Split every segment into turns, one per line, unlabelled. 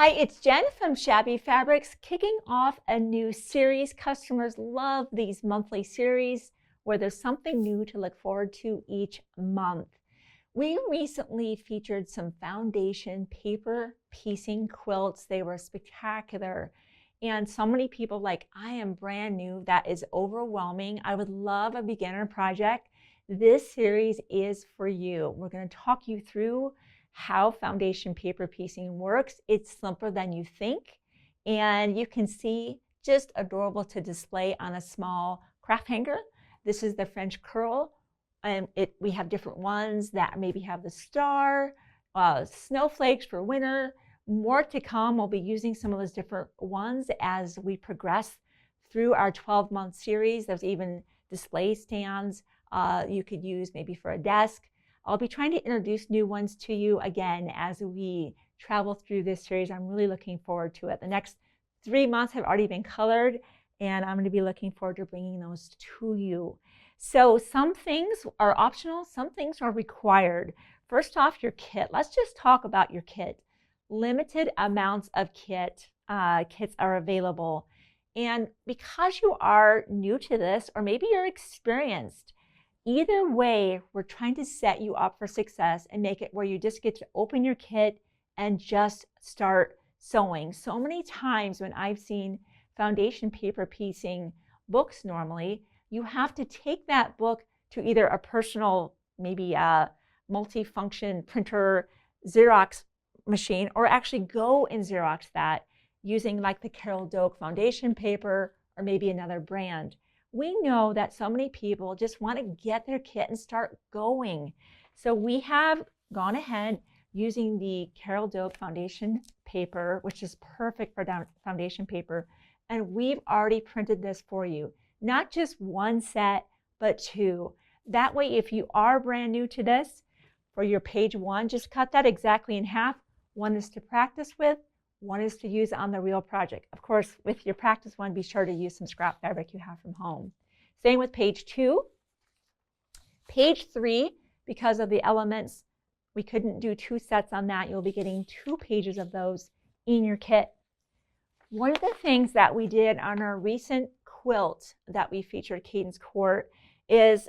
Hi, it's Jen from Shabby Fabrics, kicking off a new series. Customers love these monthly series where there's something new to look forward to each month. We recently featured some foundation paper piecing quilts. They were spectacular. And so many people like, I am brand new. That is overwhelming. I would love a beginner project. This series is for you. We're going to talk you through how foundation paper piecing works. It's simpler than you think, and you can see just adorable to display on a small craft hanger. This is the French curl, and we have different ones that maybe have the star, snowflakes for winter. More to come. We'll be using some of those different ones as we progress through our 12-month series. There's even display stands you could use maybe for a desk. I'll be trying to introduce new ones to you again as we travel through this series. I'm really looking forward to it. The next 3 months have already been colored, and I'm going to be looking forward to bringing those to you. So some things are optional, some things are required. First off, your kit. Let's just talk about your kit. Limited amounts of kits are available. And because you are new to this, or maybe you're experienced, either way, we're trying to set you up for success and make it where you just get to open your kit and just start sewing. So many times when I've seen foundation paper piecing books normally, you have to take that book to either a personal, maybe a multi-function printer Xerox machine, or actually go and Xerox that using like the Carol Doak foundation paper or maybe another brand. We know that so many people just want to get their kit and start going. So we have gone ahead using the Carol Doak foundation paper, which is perfect for foundation paper, and we've already printed this for you. Not just one set, but two. That way, if you are brand new to this, for your page one, just cut that exactly in half. One is to practice with, one is to use on the real project. Of course, with your practice one, be sure to use some scrap fabric you have from home. Same with page two. Page three, because of the elements, we couldn't do two sets on that. You'll be getting 2 pages of those in your kit. One of the things that we did on our recent quilt that we featured, Cadence Court, is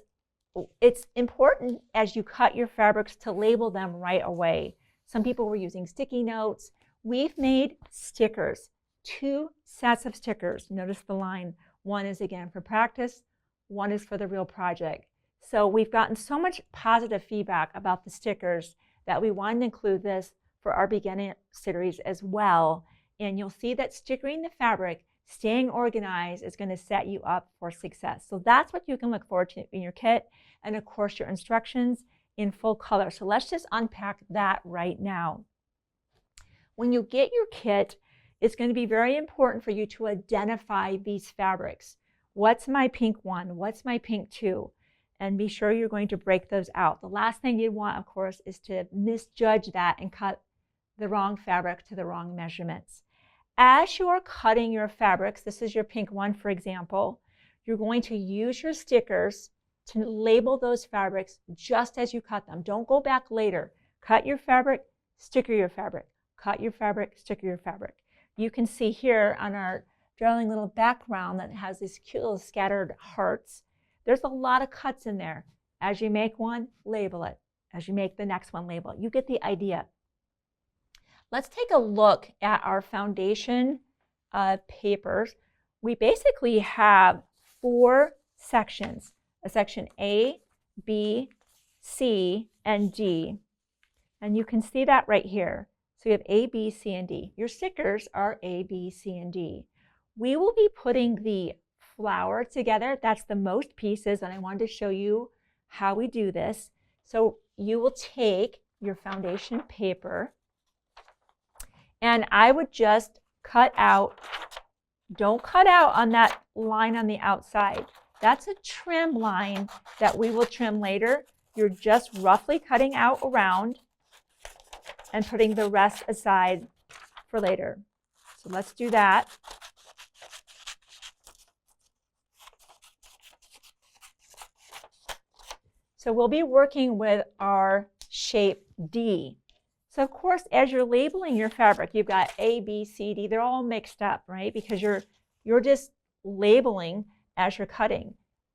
it's important as you cut your fabrics to label them right away. Some people were using sticky notes. We've made stickers, 2 sets of stickers. Notice the line. One is again for practice, one is for the real project. So we've gotten so much positive feedback about the stickers that we wanted to include this for our beginning series as well. And you'll see that stickering the fabric, staying organized, is going to set you up for success. So that's what you can look forward to in your kit. And of course, your instructions in full color. So let's just unpack that right now. When you get your kit, it's going to be very important for you to identify these fabrics. What's my pink one? What's my pink two? And be sure you're going to break those out. The last thing you want, of course, is to misjudge that and cut the wrong fabric to the wrong measurements. As you are cutting your fabrics, this is your pink one, for example, you're going to use your stickers to label those fabrics just as you cut them. Don't go back later. Cut your fabric, sticker your fabric. Cut your fabric, sticker your fabric. You can see here on our darling little background that has these cute little scattered hearts. There's a lot of cuts in there. As you make one, label it. As you make the next one, label it. You get the idea. Let's take a look at our foundation papers. We basically have 4 sections. A section A, B, C, and D. And you can see that right here. So you have A, B, C, and D. Your stickers are A, B, C, and D. We will be putting the flower together. That's the most pieces, and I wanted to show you how we do this. So you will take your foundation paper, and I would just cut out. Don't cut out on that line on the outside. That's a trim line that we will trim later. You're just roughly cutting out around and putting the rest aside for later. So let's do that. So we'll be working with our shape D. So of course, as you're labeling your fabric, you've got A, B, C, D, they're all mixed up, right? Because you're just labeling as you're cutting.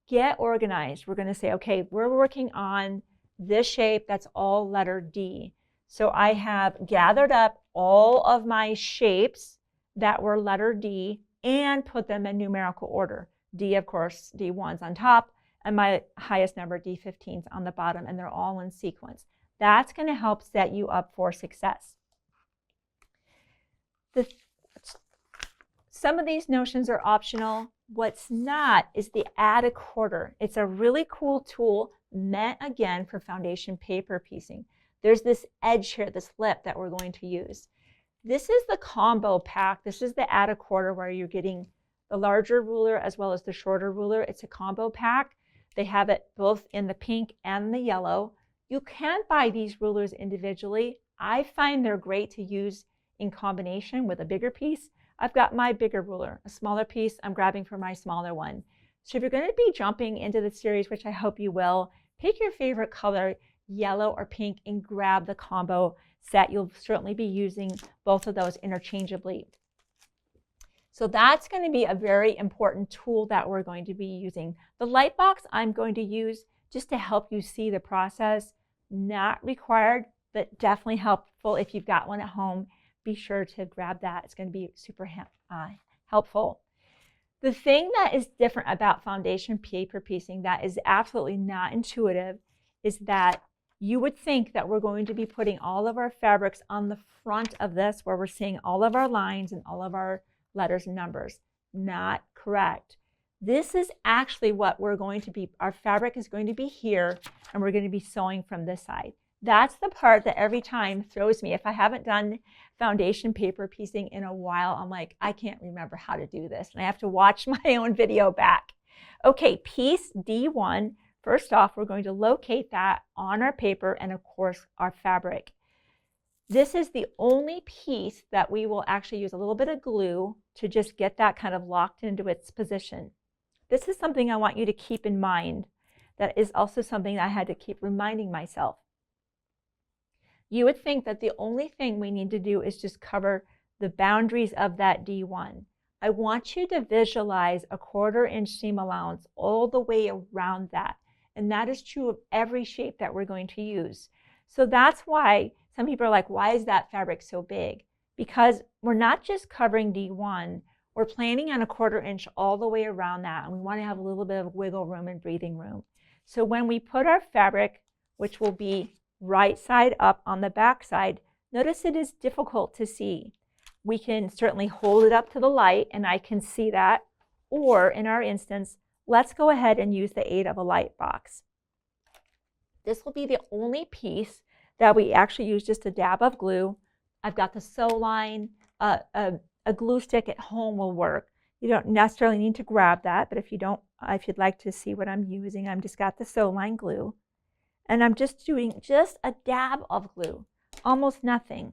Get organized. We're going to say, okay, we're working on this shape that's all letter D. So I have gathered up all of my shapes that were letter D and put them in numerical order. D, of course, D1's on top, and my highest number, D15's on the bottom, and they're all in sequence. That's going to help set you up for success. Some of these notions are optional. What's not is the add a quarter. It's a really cool tool meant, again, for foundation paper piecing. There's this edge here, this lip that we're going to use. This is the combo pack. This is the add a quarter where you're getting the larger ruler as well as the shorter ruler. It's a combo pack. They have it both in the pink and the yellow. You can buy these rulers individually. I find they're great to use in combination with a bigger piece. I've got my bigger ruler, a smaller piece I'm grabbing for my smaller one. So if you're going to be jumping into the series, which I hope you will, pick your favorite color, yellow or pink, and grab the combo set. You'll certainly be using both of those interchangeably. So that's going to be a very important tool that we're going to be using. The light box I'm going to use just to help you see the process. Not required, but definitely helpful if you've got one at home. Be sure to grab that. It's going to be super helpful. The thing that is different about foundation paper piecing that is absolutely not intuitive is that you would think that we're going to be putting all of our fabrics on the front of this where we're seeing all of our lines and all of our letters and numbers. Not correct. This is actually what we're going to be, our fabric is going to be here, and we're going to be sewing from this side. That's the part that every time throws me. If I haven't done foundation paper piecing in a while, I'm like, I can't remember how to do this, and I have to watch my own video back. Okay, piece D1. First off, we're going to locate that on our paper and, of course, our fabric. This is the only piece that we will actually use a little bit of glue to just get that kind of locked into its position. This is something I want you to keep in mind. That is also something I had to keep reminding myself. You would think that the only thing we need to do is just cover the boundaries of that D1. I want you to visualize a 1/4 inch seam allowance all the way around that. And that is true of every shape that we're going to use. So that's why some people are like, why is that fabric so big? Because we're not just covering D1, we're planning on a 1/4 inch all the way around that, and we want to have a little bit of wiggle room and breathing room. So when we put our fabric, which will be right side up on the back side, notice it is difficult to see. We can certainly hold it up to the light and I can see that, or in our instance, let's go ahead and use the aid of a light box. This will be the only piece that we actually use just a dab of glue. I've got the sew line, a glue stick at home will work. You don't necessarily need to grab that, but if you'd like to see what I'm using, I've just got the sew line glue. And I'm just doing just a dab of glue, almost nothing.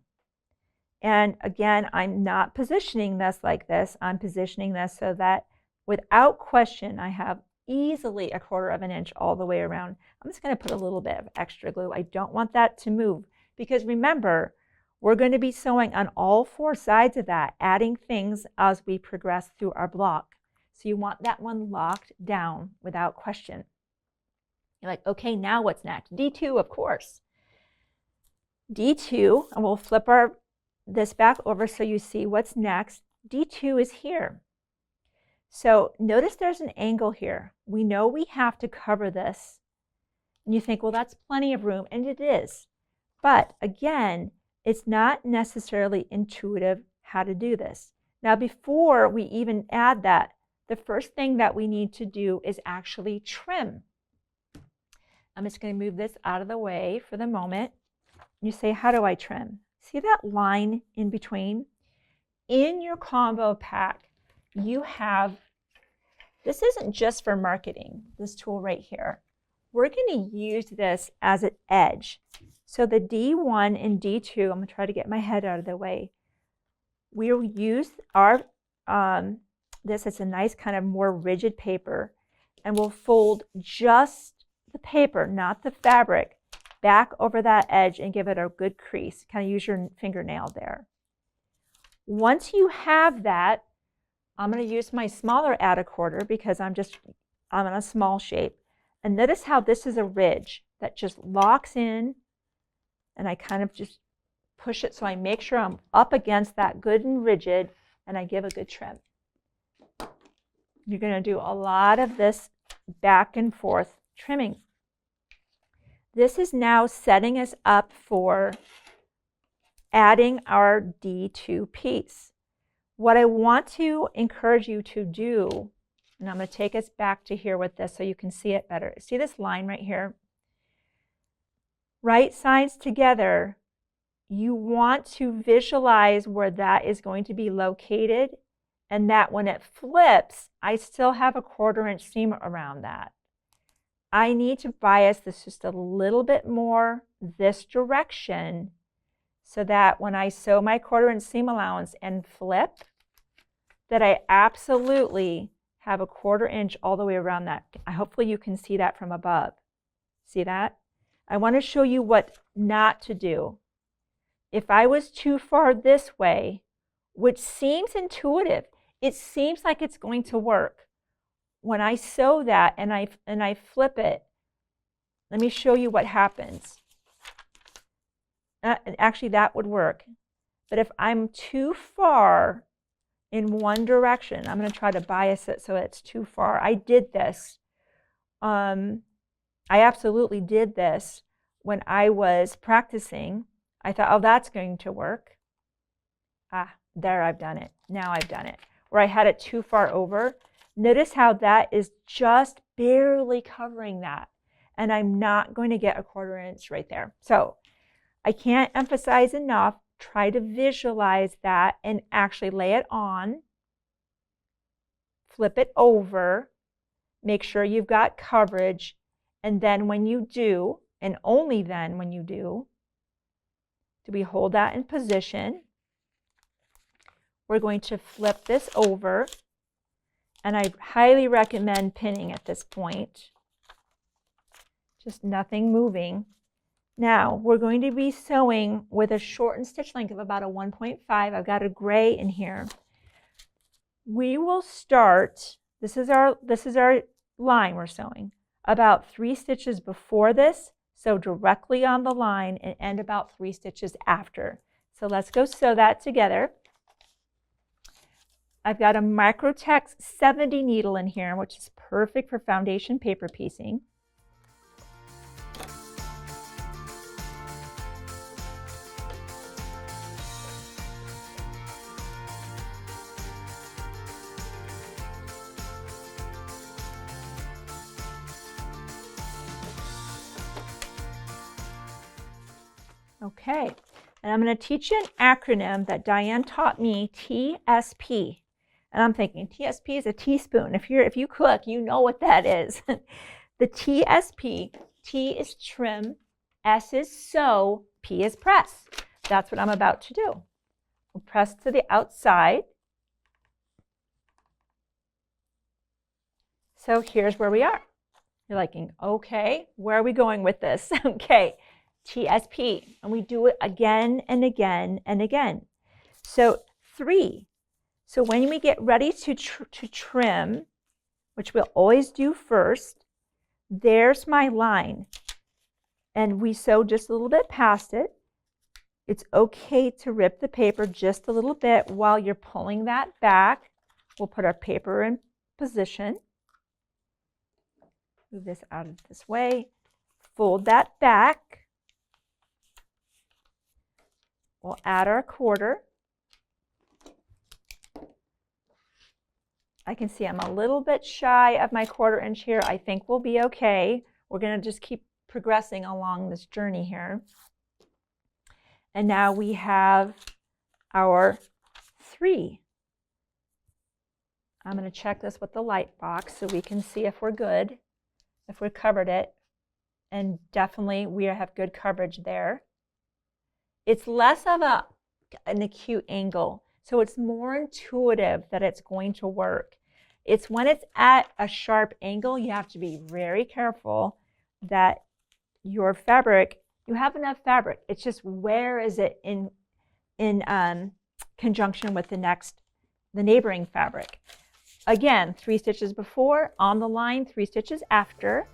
And again, I'm not positioning this like this. I'm positioning this so that without question, I have easily a 1/4 inch all the way around. I'm just going to put a little bit of extra glue. I don't want that to move because remember, we're going to be sewing on all 4 sides of that, adding things as we progress through our block. So you want that one locked down without question. You're like, okay, now what's next? D2, of course. D2, and we'll flip this back over so you see what's next. D2 is here. So notice there's an angle here. We know we have to cover this. And you think, well, that's plenty of room, and it is. But again, it's not necessarily intuitive how to do this. Now, before we even add that, the first thing that we need to do is actually trim. I'm just going to move this out of the way for the moment. You say, how do I trim? See that line in between? In your combo pack, you have, this isn't just for marketing, this tool right here. We're going to use this as an edge. So the D1 and D2, I'm going to try to get my head out of the way. We'll use our, this is a nice kind of more rigid paper, and we'll fold just the paper, not the fabric, back over that edge and give it a good crease. Kind of use your fingernail there. Once you have that, I'm going to use my smaller add a quarter because I'm in a small shape. And notice how this is a ridge that just locks in, and I kind of just push it so I make sure I'm up against that good and rigid, and I give a good trim. You're going to do a lot of this back and forth trimming. This is now setting us up for adding our D2 piece. What I want to encourage you to do, and I'm going to take us back to here with this so you can see it better. See this line right here? Right sides together, you want to visualize where that is going to be located, and that when it flips, I still have a 1/4 inch seam around that. I need to bias this just a little bit more this direction so that when I sew my 1/4 inch seam allowance and flip, that I absolutely have a 1/4 inch all the way around that. Hopefully you can see that from above. See that? I want to show you what not to do. If I was too far this way, which seems intuitive, it seems like it's going to work. When I sew that and I flip it, let me show you what happens. Actually, that would work. But if I'm too far in one direction, I'm going to try to bias it so it's too far. I did this. I absolutely did this when I was practicing. I thought, oh, that's going to work. There, I've done it. Now I've done it. Where I had it too far over. Notice how that is just barely covering that. And I'm not going to get a 1/4 inch right there. So I can't emphasize enough, try to visualize that and actually lay it on. Flip it over. Make sure you've got coverage. And then when you do, and only then when you do we hold that in position. We're going to flip this over. And I highly recommend pinning at this point. Just nothing moving. Now, we're going to be sewing with a shortened stitch length of about a 1.5. I've got a gray in here. We will start, this is our line we're sewing, about 3 stitches before this, sew directly on the line, and end about 3 stitches after. So let's go sew that together. I've got a Microtex 70 needle in here, which is perfect for foundation paper piecing. Okay, and I'm going to teach you an acronym that Diane taught me, TSP. And I'm thinking, TSP is a teaspoon. If you cook, you know what that is. The TSP, T is trim, S is sew, P is press. That's what I'm about to do. We'll press to the outside. So here's where we are. You're like, okay, where are we going with this? Okay, TSP. And we do it again and again and again. So 3. So when we get ready to trim, which we'll always do first, there's my line. And we sew just a little bit past it. It's okay to rip the paper just a little bit while you're pulling that back. We'll put our paper in position. Move this out of this way. Fold that back. We'll add our 1/4. I can see I'm a little bit shy of my 1/4 inch here. I think we'll be okay. We're going to just keep progressing along this journey here. And now we have our 3. I'm going to check this with the light box so we can see if we're good, if we covered it. And definitely we have good coverage there. It's less of an acute angle. So it's more intuitive that it's going to work. It's when it's at a sharp angle, you have to be very careful that your fabric You have enough fabric. It's just where is it in conjunction with the neighboring fabric. Again, 3 stitches before, on the line, 3 stitches after.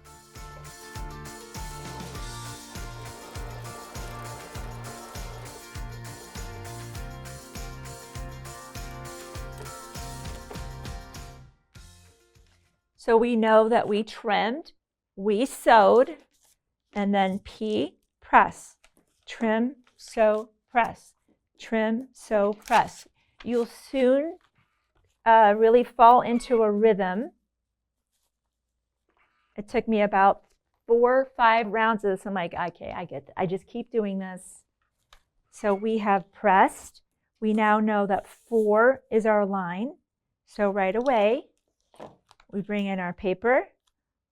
So we know that we trimmed, we sewed, and then P, press. Trim, sew, press. Trim, sew, press. You'll soon really fall into a rhythm. It took me about 4 or 5 rounds of this. I'm like, okay, I get it. I just keep doing this. So we have pressed. We now know that 4 is our line. So right away, we bring in our paper.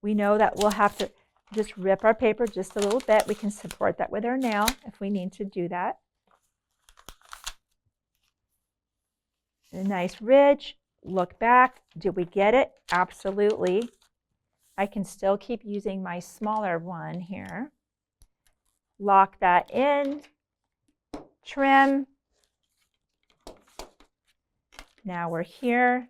We know that we'll have to just rip our paper just a little bit. We can support that with our nail if we need to do that. A nice ridge. Look back. Did we get it? Absolutely. I can still keep using my smaller one here. Lock that in. Trim. Now we're here.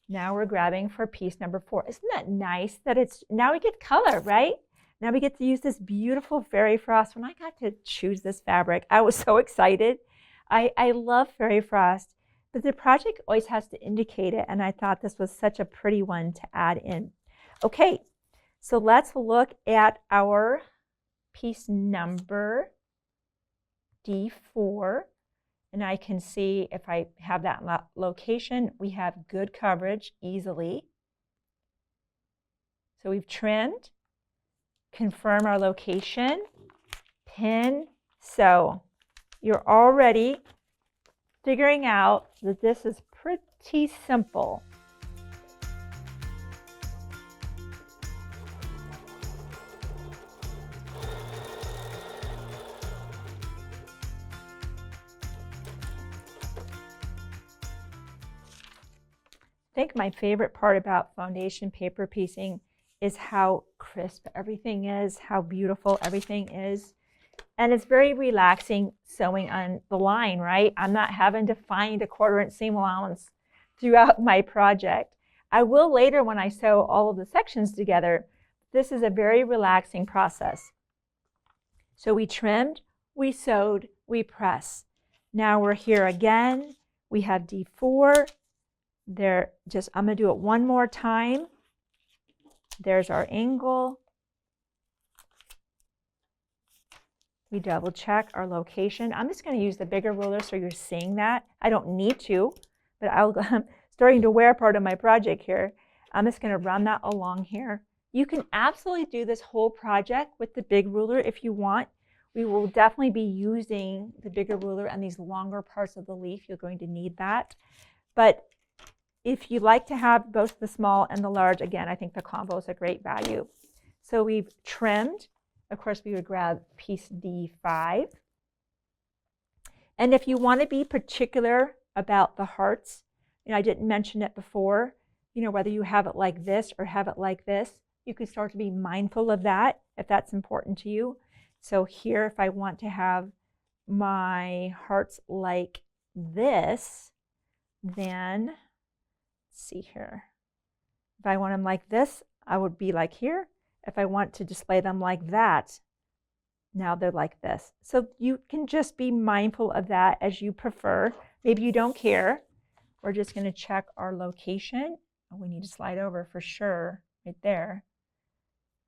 Now we're grabbing for piece number 4. Isn't that nice that it's, now we get color, right? Now we get to use this beautiful fairy frost. When I got to choose this fabric, I was so excited. I love fairy frost, but the project always has to indicate it, and I thought this was such a pretty one to add in. Okay, so let's look at our piece number D4. And I can see if I have that location, we have good coverage easily. So we've trimmed, confirm our location, pin, sew. You're already figuring out that this is pretty simple. I think my favorite part about foundation paper piecing is how crisp everything is, how beautiful everything is. And it's very relaxing sewing on the line, right? I'm not having to find a 1/4 inch seam allowance throughout my project. I will later when I sew all of the sections together. This is a very relaxing process. So we trimmed, we sewed, we press. Now we're here again. We have D4. There, I'm going to do it one more time. There's our angle. We double check our location. I'm just going to use the bigger ruler so you're seeing that. I don't need to, but I'm starting to wear part of my project here. I'm just going to run that along here. You can absolutely do this whole project with the big ruler if you want. We will definitely be using the bigger ruler and these longer parts of the leaf. You're going to need that. But if you like to have both the small and the large, again, I think the combo is a great value. So we've trimmed. Of course, we would grab piece D5. And if you want to be particular about the hearts, I didn't mention it before, whether you have it like this or have it like this, you can start to be mindful of that if that's important to you. So here, if I want to have my hearts like this, then see here. If I want them like this, I would be like here. If I want to display them like that, now they're like this. So you can just be mindful of that as you prefer. Maybe you don't care. We're just going to check our location. Oh, we need to slide over for sure, right there.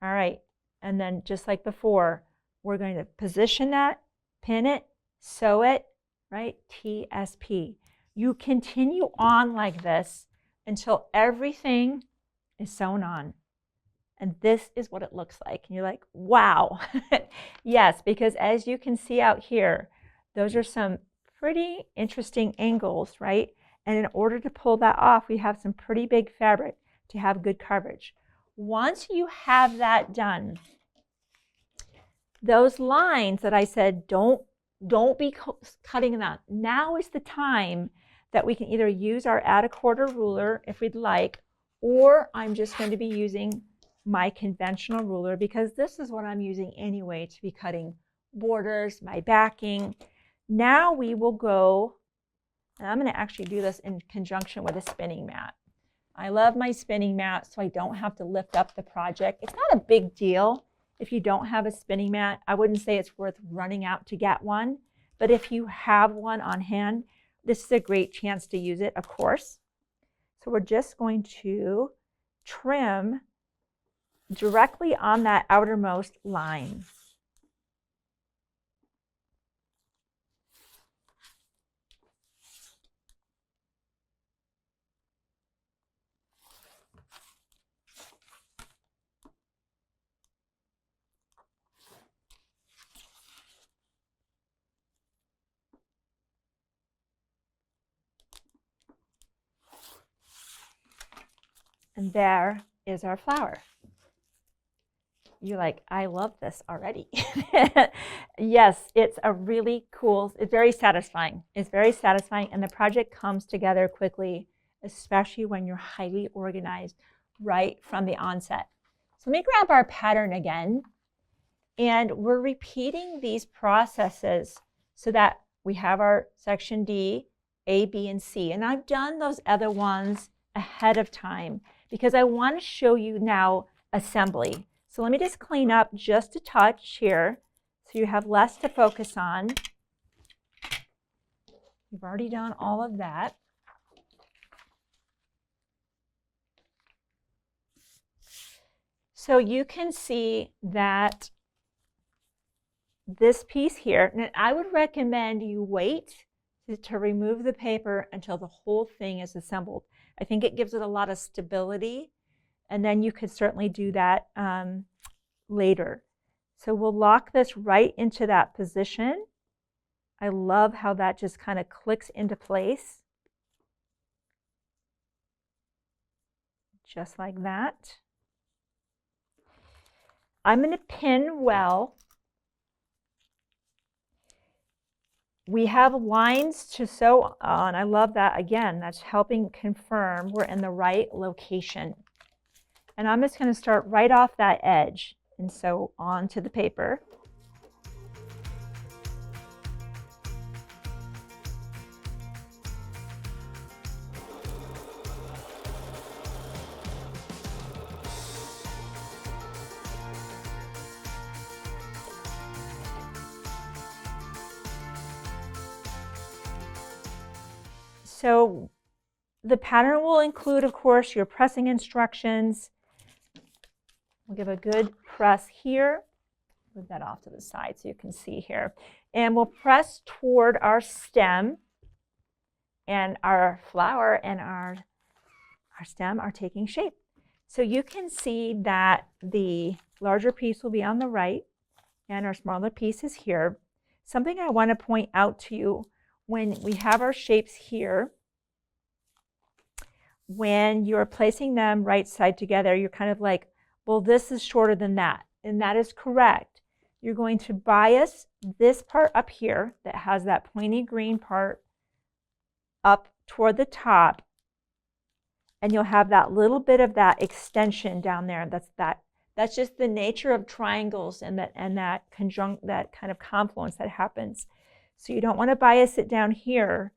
All right, and then just like before, we're going to position that, pin it, sew it, right? TSP. You continue on like this until everything is sewn on. And this is what it looks like. And you're like, wow. Yes, because as you can see out here, those are some pretty interesting angles, right? And in order to pull that off, we have some pretty big fabric to have good coverage. Once you have that done, those lines that I said, don't be cutting them out. Now is the time that we can either use our add a 1/4 ruler if we'd like, or I'm just going to be using my conventional ruler because this is what I'm using anyway to be cutting borders, my backing. Now we will go, and I'm going to actually do this in conjunction with a spinning mat. I love my spinning mat so I don't have to lift up the project. It's not a big deal if you don't have a spinning mat. I wouldn't say it's worth running out to get one, but if you have one on hand, this is a great chance to use it, of course. So we're just going to trim directly on that outermost line. And there is our flower. You're like, I love this already. Yes, it's a really cool, it's very satisfying. It's very satisfying, and the project comes together quickly, especially when you're highly organized right from the onset. So let me grab our pattern again, and we're repeating these processes so that we have our section D, A, B, and C. And I've done those other ones ahead of time because I want to show you now assembly. So let me just clean up just a touch here so you have less to focus on. We've already done all of that. So you can see that this piece here, and I would recommend you wait to remove the paper until the whole thing is assembled. I think it gives it a lot of stability, and then you could certainly do that later. So we'll lock this right into that position. I love how that just kind of clicks into place. Just like that. I'm going to pin well. We have lines to sew on. I love that. Again, that's helping confirm we're in the right location. And I'm just going to start right off that edge and sew onto the paper. So the pattern will include, of course, your pressing instructions. We'll give a good press here. Move that off to the side so you can see here. And we'll press toward our stem, and our flower and our stem are taking shape. So you can see that the larger piece will be on the right and our smaller piece is here. Something I want to point out to you, when we have our shapes here, when you're placing them right side together, you're kind of like, well, this is shorter than that. And that is correct. You're going to bias this part up here that has that pointy green part up toward the top. And you'll have that little bit of that extension down there. That's just the nature of triangles and that kind of confluence that happens. So you don't want to bias it down here.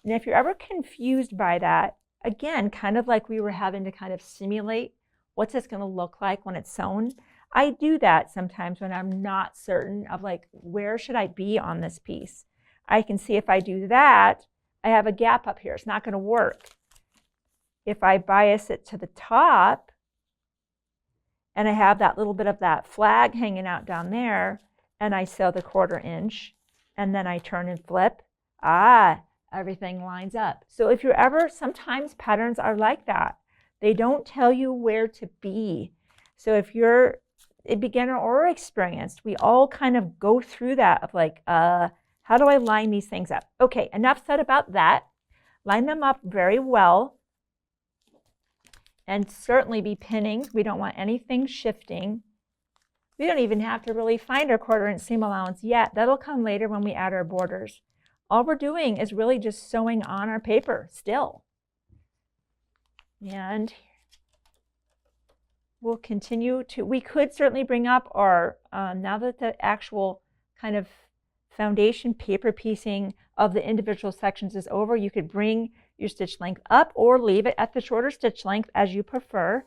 And if you're ever confused by that, again, kind of like we were having to kind of simulate what's this going to look like when it's sewn. I do that sometimes when I'm not certain of like, where should I be on this piece? I can see if I do that, I have a gap up here. It's not going to work. If I bias it to the top and I have that little bit of that flag hanging out down there and I sew the 1/4 inch and then I turn and flip, everything lines up. So if you're ever, sometimes patterns are like that. They don't tell you where to be. So if you're a beginner or experienced, we all kind of go through that of like, how do I line these things up? Okay, enough said about that. Line them up very well. And certainly be pinning. We don't want anything shifting. We don't even have to really find our 1/4 inch seam allowance yet. That'll come later when we add our borders. All we're doing is really just sewing on our paper still. And we'll continue to, we could certainly bring up our, now that the actual kind of foundation paper piecing of the individual sections is over, you could bring your stitch length up or leave it at the shorter stitch length as you prefer.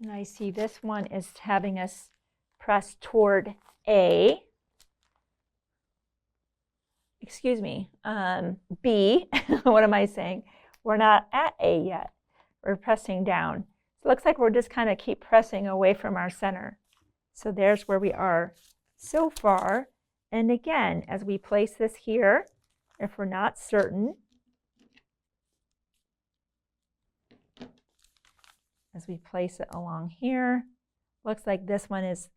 And I see this one is having us press toward A. Excuse me, B. What am I saying? We're not at A yet. We're pressing down. So it looks like we're just kind of keep pressing away from our center. So there's where we are so far. And again, as we place this here, if we're not certain, as we place it along here, looks like this one is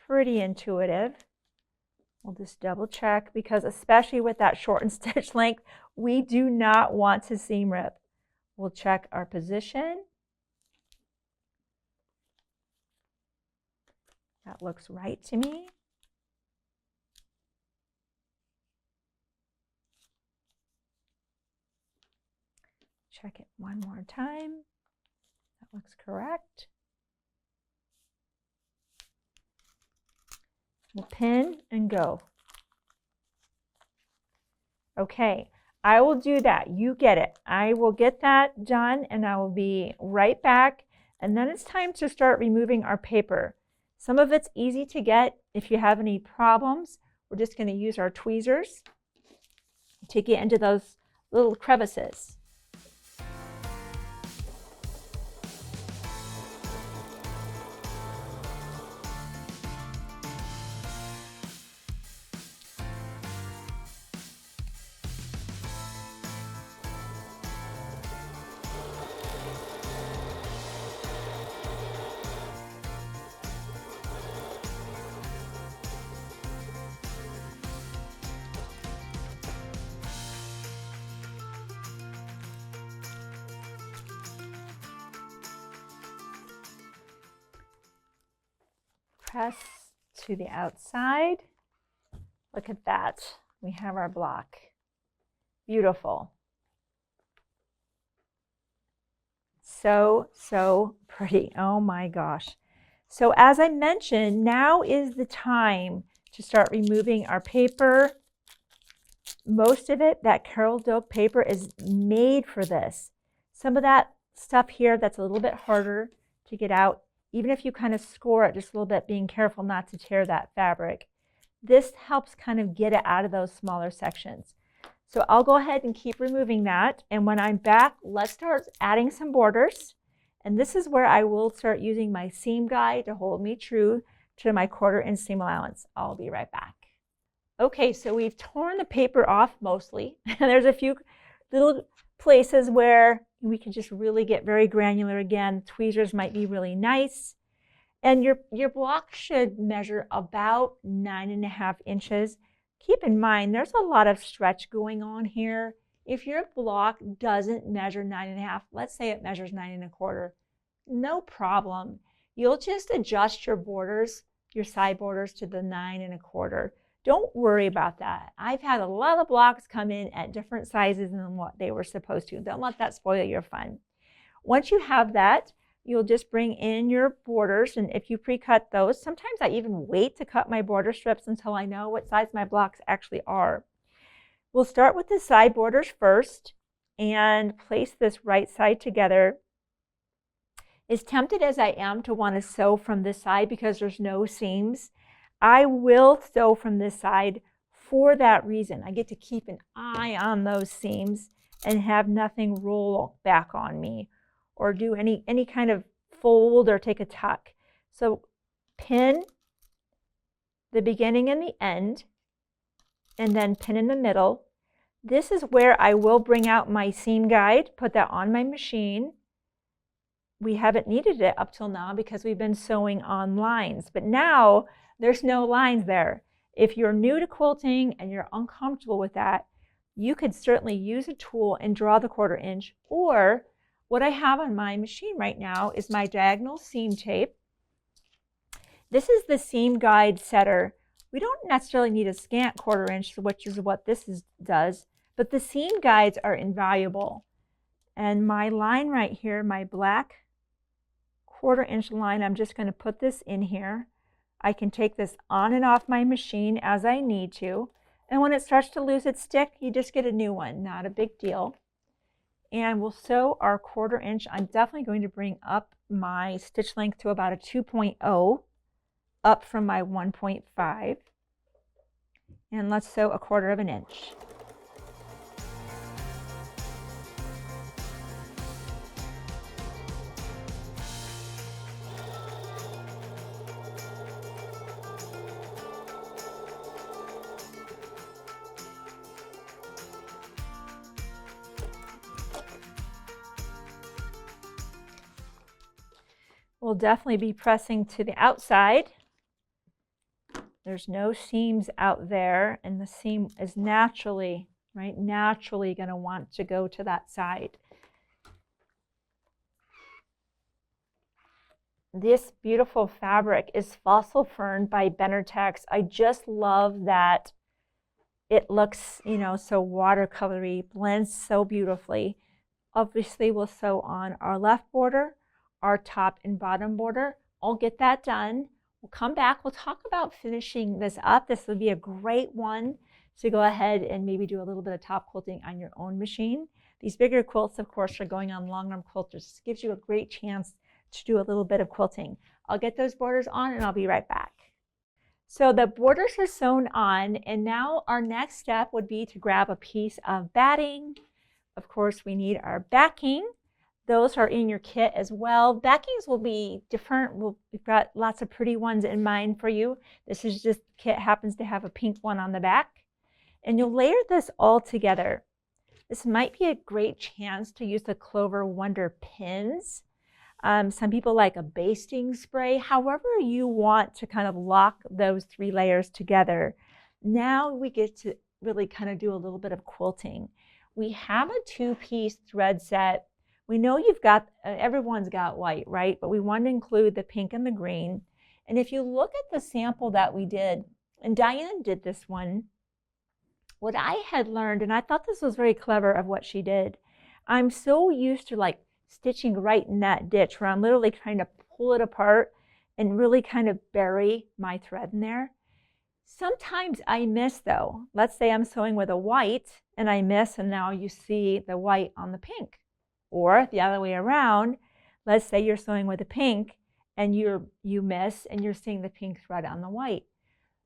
pretty intuitive. We'll just double check, because especially with that shortened stitch length, we do not want to seam rip. We'll check our position. That looks right to me. Check it one more time. That looks correct. We'll pin and go. Okay, I will do that. You get it. I will get that done and I will be right back. And then it's time to start removing our paper. Some of it's easy to get. If you have any problems, we're just going to use our tweezers to get into those little crevices. Press to the outside. Look at that. We have our block. Beautiful. So, so pretty. Oh my gosh. So as I mentioned, now is the time to start removing our paper. Most of it, that Carol Doak paper, is made for this. Some of that stuff here that's a little bit harder to get out, even if you kind of score it just a little bit, being careful not to tear that fabric. This helps kind of get it out of those smaller sections. So I'll go ahead and keep removing that. And when I'm back, let's start adding some borders. And this is where I will start using my seam guide to hold me true to my 1/4 inch seam allowance. I'll be right back. Okay, so we've torn the paper off mostly. There's a few little places where we can just really get very granular again. Tweezers might be really nice. And your block should measure about 9.5 inches. Keep in mind, there's a lot of stretch going on here. If your block doesn't measure 9.5, let's say it measures 9.25, no problem. You'll just adjust your borders, your side borders, to the 9.25. Don't worry about that. I've had a lot of blocks come in at different sizes than what they were supposed to. Don't let that spoil your fun. Once you have that, you'll just bring in your borders, and if you pre-cut those, sometimes I even wait to cut my border strips until I know what size my blocks actually are. We'll start with the side borders first and place this right side together. As tempted as I am to want to sew from this side because there's no seams, I will sew from this side for that reason. I get to keep an eye on those seams and have nothing roll back on me or do any kind of fold or take a tuck. So pin the beginning and the end, and then pin in the middle. This is where I will bring out my seam guide, put that on my machine. We haven't needed it up till now because we've been sewing on lines, but now there's no lines there. If you're new to quilting and you're uncomfortable with that, you could certainly use a tool and draw the 1/4 inch, or what I have on my machine right now is my diagonal seam tape. This is the seam guide setter. We don't necessarily need a scant 1/4 inch, which is what this does, but the seam guides are invaluable. And my line right here, my black 1/4 inch line, I'm just going to put this in here. I can take this on and off my machine as I need to. And when it starts to lose its stick, you just get a new one, not a big deal. And we'll sew our 1/4 inch. I'm definitely going to bring up my stitch length to about a 2.0, up from my 1.5. And let's sew a 1/4 inch. We'll definitely be pressing to the outside. There's no seams out there, and the seam is naturally going to want to go to that side. This beautiful fabric is Fossil Fern by Benertex. I just love that it looks, so watercolory, blends so beautifully. Obviously, we'll sew on our left border, our top and bottom border. I'll get that done. We'll come back. We'll talk about finishing this up. This would be a great one to go ahead and maybe do a little bit of top quilting on your own machine. These bigger quilts, of course, are going on long arm quilters. This gives you a great chance to do a little bit of quilting. I'll get those borders on and I'll be right back. So the borders are sewn on, and now our next step would be to grab a piece of batting. Of course, we need our backing. Those are in your kit as well. Backings will be different. We've got lots of pretty ones in mind for you. This is just, the kit happens to have a pink one on the back. And you'll layer this all together. This might be a great chance to use the Clover Wonder pins. Some people like a basting spray. However you want to kind of lock those 3 layers together. Now we get to really kind of do a little bit of quilting. We have a 2-piece thread set. We know you've got, everyone's got white, right? But we want to include the pink and the green. And if you look at the sample that we did, and Diane did this one, what I had learned, and I thought this was very clever of what she did, I'm so used to like stitching right in that ditch where I'm literally trying to pull it apart and really kind of bury my thread in there. Sometimes I miss though. Let's say I'm sewing with a white and I miss, and now you see the white on the pink. Or the other way around, let's say you're sewing with a pink and you miss and you're seeing the pink thread on the white.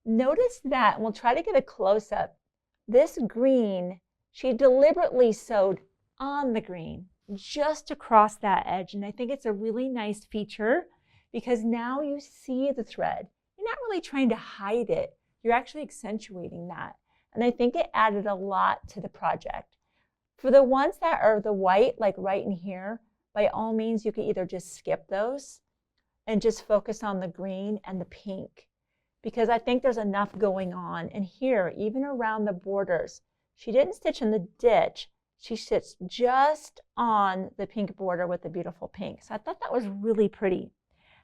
Notice that, and we'll try to get a close-up. This green, she deliberately sewed on the green, just across that edge. And I think it's a really nice feature because now you see the thread. You're not really trying to hide it. You're actually accentuating that. And I think it added a lot to the project. For the ones that are the white, like right in here, by all means, you can either just skip those and just focus on the green and the pink, because I think there's enough going on. And here, even around the borders, she didn't stitch in the ditch. She stitched just on the pink border with the beautiful pink. So I thought that was really pretty.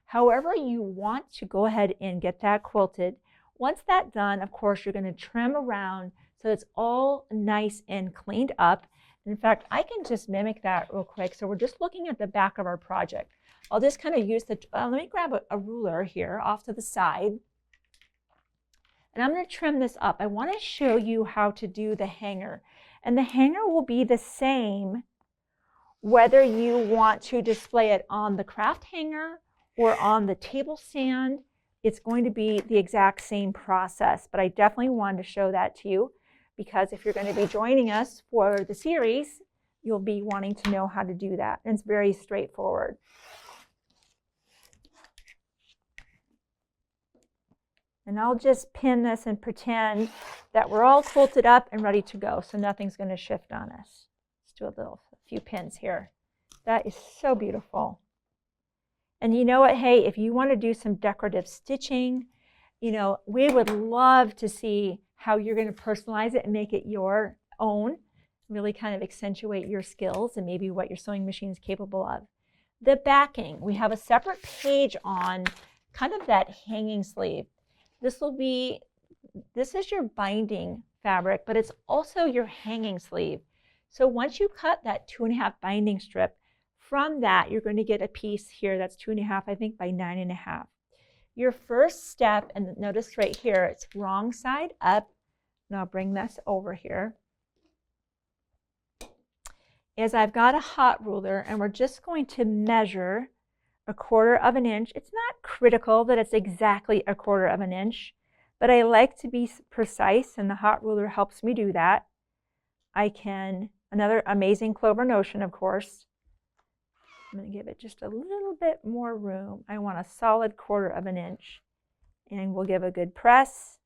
However you want to go ahead and get that quilted, once that's done, of course, you're going to trim around so it's all nice and cleaned up. In fact, I can just mimic that real quick. So we're just looking at the back of our project. I'll just kind of use the, let me grab a ruler here off to the side. And I'm going to trim this up. I want to show you how to do the hanger. And the hanger will be the same whether you want to display it on the craft hanger or on the table stand. It's going to be the exact same process, but I definitely wanted to show that to you, because if you're going to be joining us for the series, you'll be wanting to know how to do that. And it's very straightforward. And I'll just pin this and pretend that we're all quilted up and ready to go, so nothing's going to shift on us. Let's do a few pins here. That is so beautiful. And you know what? Hey, if you want to do some decorative stitching, You know, we would love to see how you're going to personalize it and make it your own, really kind of accentuate your skills and maybe what your sewing machine is capable of. The backing, we have a separate page on kind of that hanging sleeve. This is your binding fabric, but it's also your hanging sleeve. So once you cut that 2.5 binding strip, from that you're going to get a piece here that's 2.5, I think, by 9.5. Your first step, and notice right here, it's wrong side up. Now bring this over here. Is I've got a hot ruler, and we're just going to measure 1/4 inch. It's not critical that it's exactly 1/4 inch, but I like to be precise, and the hot ruler helps me do that. I can, another amazing Clover Notion, of course. I'm going to give it just a little bit more room. I want a solid 1/4 inch, and we'll give a good press.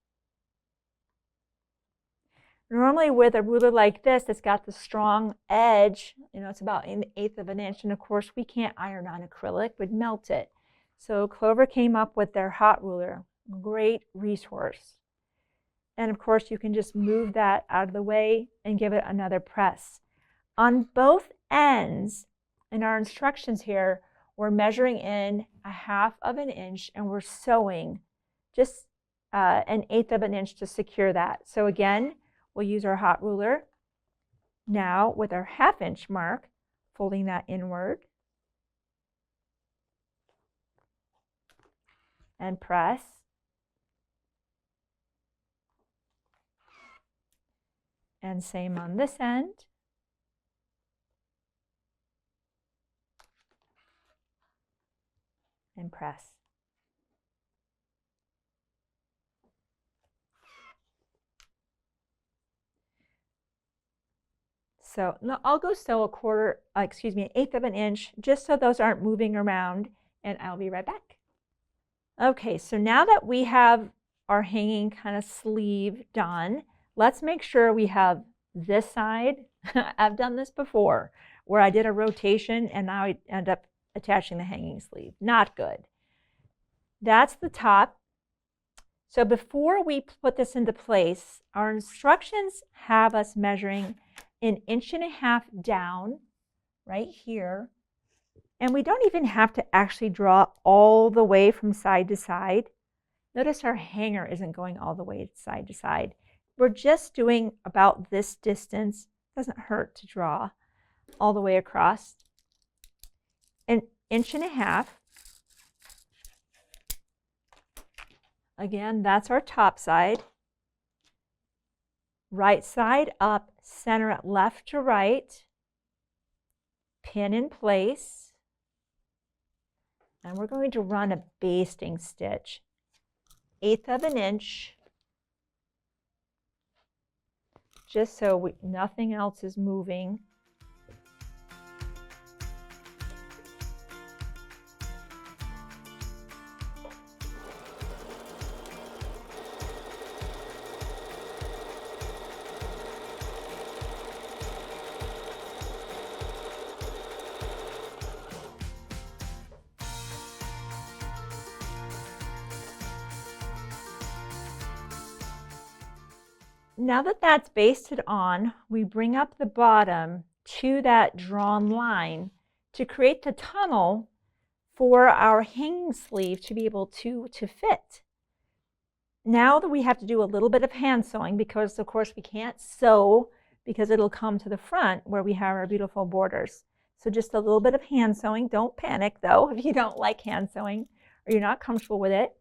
Normally with a ruler like this, it's got the strong edge, you know, it's about 1/8 inch, and of course we can't iron on acrylic, would melt it. So Clover came up with their hot ruler, great resource. And of course you can just move that out of the way and give it another press. On both ends, in our instructions here, we're measuring in 1/2 inch, and we're sewing just 1/8 inch to secure that. So again, we'll use our hot ruler now with our 1/2 inch mark, folding that inward and press. And same on this end. And press. So now I'll go sew 1/8 inch, just so those aren't moving around, and I'll be right back. Okay, so now that we have our hanging kind of sleeve done, let's make sure we have this side. I've done this before, where I did a rotation and now I end up attaching the hanging sleeve. Not good. That's the top. So before we put this into place, our instructions have us measuring 1.5 inches down right here. And we don't even have to actually draw all the way from side to side. Notice our hanger isn't going all the way side to side. We're just doing about this distance. Doesn't hurt to draw all the way across. 1.5 inches. Again, that's our top side. Right side up, center it left to right. Pin in place. And we're going to run a basting stitch. 1/8 inch. Just so nothing else is moving. Now that that's basted on, we bring up the bottom to that drawn line to create the tunnel for our hanging sleeve to be able to fit. Now that we have to do a little bit of hand sewing, because of course we can't sew because it'll come to the front where we have our beautiful borders. So just a little bit of hand sewing. Don't panic though if you don't like hand sewing or you're not comfortable with it.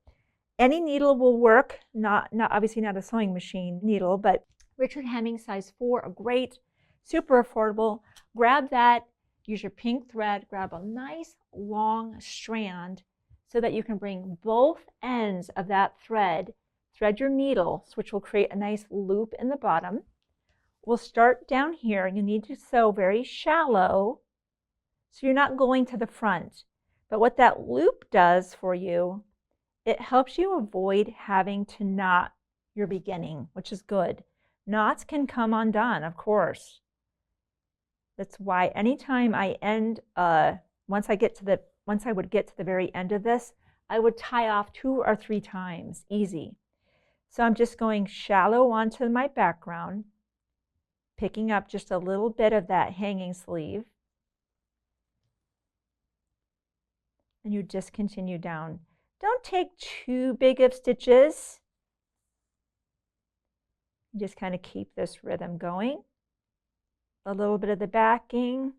Any needle will work, obviously not a sewing machine needle, but Richard Hemming size 4, a great, super affordable. Grab that, use your pink thread, grab a nice long strand so that you can bring both ends of that thread, thread your needle, which will create a nice loop in the bottom. We'll start down here. You need to sew very shallow so you're not going to the front. But what that loop does for you, it helps you avoid having to knot your beginning, which is good. Knots can come undone, of course. That's why anytime I end, once I would get to the very end of this, I would tie off 2 or 3 times, easy. So I'm just going shallow onto my background, picking up just a little bit of that hanging sleeve. And you just continue down. Don't take too big of stitches. Just kind of keep this rhythm going. A little bit of the backing,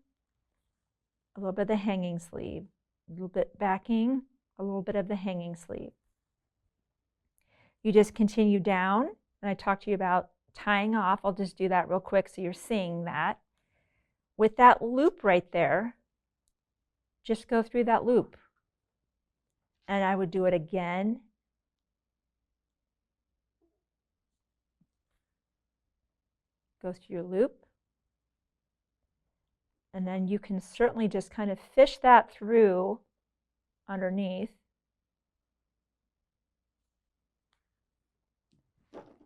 a little bit of the hanging sleeve, a little bit backing, a little bit of the hanging sleeve. You just continue down, and I talked to you about tying off. I'll just do that real quick so you're seeing that. With that loop right there, just go through that loop. And I would do it again. Go through your loop. And then you can certainly just kind of fish that through underneath.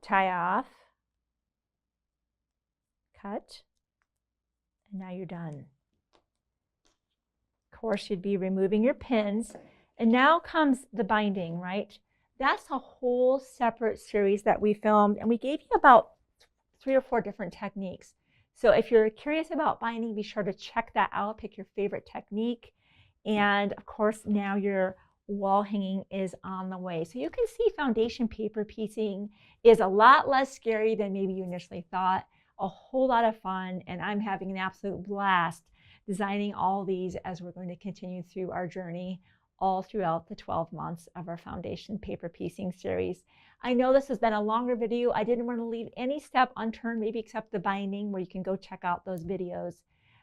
Tie off. Cut. And now you're done. Of course, you'd be removing your pins. And now comes the binding, right? That's a whole separate series that we filmed, and we gave you about 3 or 4 different techniques. So if you're curious about binding, be sure to check that out, pick your favorite technique. And of course, now your wall hanging is on the way. So you can see foundation paper piecing is a lot less scary than maybe you initially thought. A whole lot of fun, and I'm having an absolute blast designing all these as we're going to continue through our journey all throughout the 12 months of our foundation paper piecing series. I know this has been a longer video. I didn't want to leave any step unturned, maybe except the binding, where you can go check out those videos.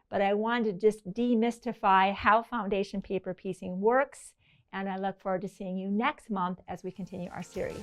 But I wanted to just demystify how foundation paper piecing works, and I look forward to seeing you next month as we continue our series.